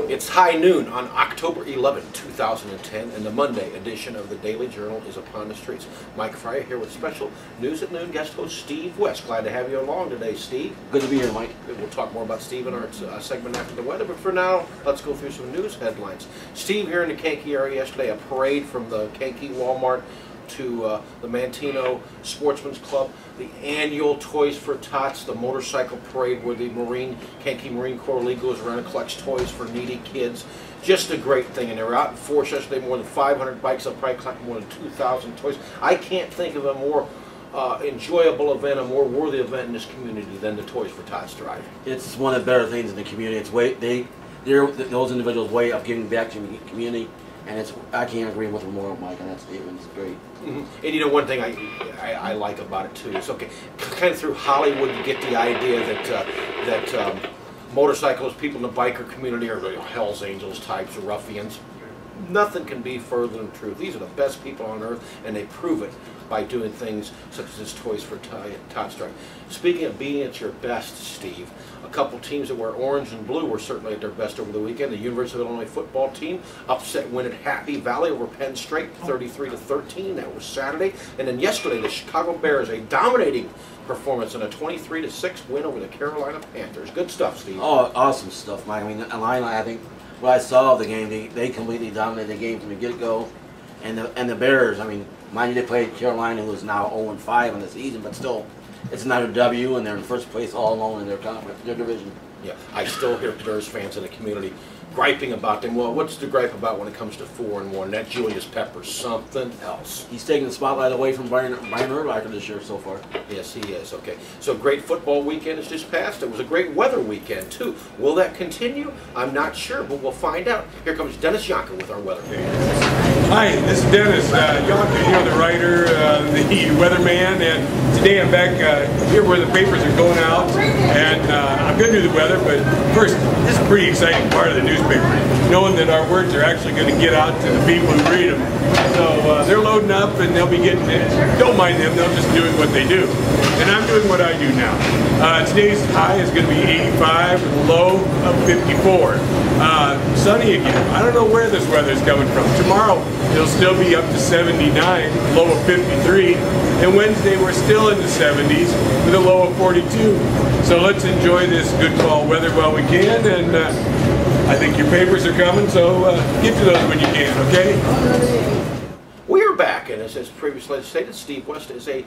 It's high noon on October 11, 2010, and the Monday edition of the Daily Journal is upon the streets. Mike Fryer here with special News at Noon guest host Steve West. Glad to have you along today, Steve. Good to be here, Mike. We'll talk more about Steve in our segment after the weather, but for now, let's go through some news headlines. Steve, here in the Kankakee area yesterday, a parade from the Kankakee Walmart to the Mantino Sportsman's Club, the annual Toys for Tots, the motorcycle parade where the Kankakee Marine Corps League goes around and collects toys for needy kids. Just a great thing, and they were out in force yesterday, more than 500 bikes, they'll probably collect more than 2,000 toys. I can't think of a more enjoyable event, a more worthy event in this community than the Toys for Tots drive. It's one of the better things in the community. It's those individuals' way of giving back to the community. And I can't agree with them more, Mike, and it was great. Mm-hmm. And you know, one thing I like about it too is, okay, kind of through Hollywood you get the idea that motorcyclists, people in the biker community are Hell's Angels types or ruffians. Nothing can be further than the truth. These are the best people on earth, and they prove it by doing things such as this Toys for Tots drive. Speaking of being at your best, Steve, a couple teams that wear orange and blue were certainly at their best over the weekend. The University of Illinois football team upset win at Happy Valley over Penn State, 33-13. That was Saturday. And then yesterday, the Chicago Bears, a dominating performance in a 23-6 win over the Carolina Panthers. Good stuff, Steve. Oh, awesome stuff, Mike. I mean, Illini, I think what I saw of the game, they completely dominated the game from the get-go. And the Bears, I mean, mind you, they played Carolina, who is now 0-5 in the season, but still, it's another W, and they're in first place all alone in their conference, their division. Yeah, I still hear Bears fans in the community griping about them. Well, what's the gripe about when it comes to 4-1? That Julius Pepper's something else. He's taking the spotlight away from Brian Urlacher this year so far. Yes, he is. Okay, so great football weekend has just passed. It was a great weather weekend, too. Will that continue? I'm not sure, but we'll find out. Here comes Dennis Yonker with our weather. Hi, this is Dennis Yonker, the writer, the weatherman, and today I'm back here where the papers are going out, and I'm going to do the weather, but first, this is a pretty exciting part of the newspaper, knowing that our words are actually going to get out to the people who read them. So they're loading up, and they'll be getting it. Don't mind them, they're just doing what they do. And I'm doing what I do now. Today's high is going to be 85 with a low of 54. Sunny again. I don't know where this weather's coming from. Tomorrow it'll still be up to 79, low of 53. And Wednesday we're still in the 70s with a low of 42. So let's enjoy this good fall weather while we can. And I think your papers are coming, so get to those when you can, okay? We're back, and as previously stated, Steve West is a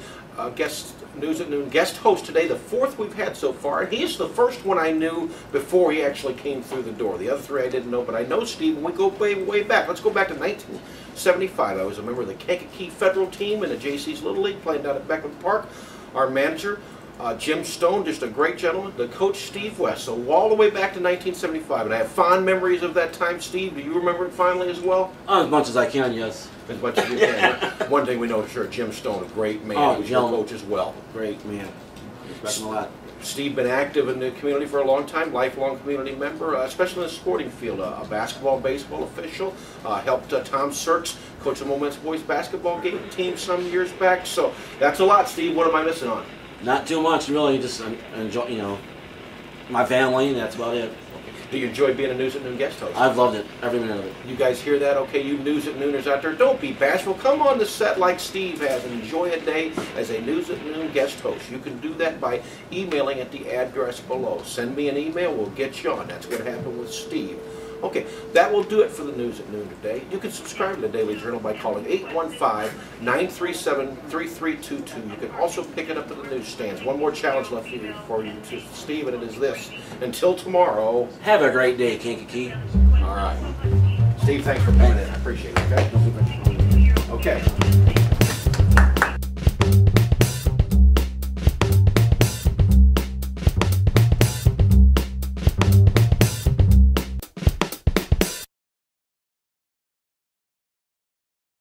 guest News at Noon guest host today, the fourth we've had so far, and he is the first one I knew before he actually came through the door. The other three I didn't know, but I know Steve, and we go way, way back. Let's go back to 1975. I was a member of the Kankakee Federal team in the JC's Little League, playing down at Beckman Park. Our manager, Jim Stone, just a great gentleman. The coach, Steve West. So all the way back to 1975, and I have fond memories of that time. Steve, do you remember it fondly as well? As much as I can, yes. As much as you can. One thing we know for sure, Jim Stone, a great man. Oh, He was your coach as well. Great man. Respect him a lot. Steve been active in the community for a long time, lifelong community member, especially in the sporting field. A basketball, baseball official. Helped Tom Sirks coach the Moments boys basketball team some years back. So that's a lot, Steve. What am I missing on? Not too much, really. Just enjoy, you know, my family, and that's about it. Do you enjoy being a News at Noon guest host? I've loved it, every minute of it. You guys hear that? Okay, you News at Nooners out there, don't be bashful. Come on the set like Steve has and enjoy a day as a News at Noon guest host. You can do that by emailing at the address below. Send me an email, we'll get you on. That's what happened with Steve. Okay, that will do it for the News at Noon today. You can subscribe to the Daily Journal by calling 815-937-3322. You can also pick it up at the newsstands. One more challenge left for you, Steve, and it is this. Until tomorrow, have a great day, Kankakee. All right. Steve, thanks for coming in. I appreciate it, okay? Okay.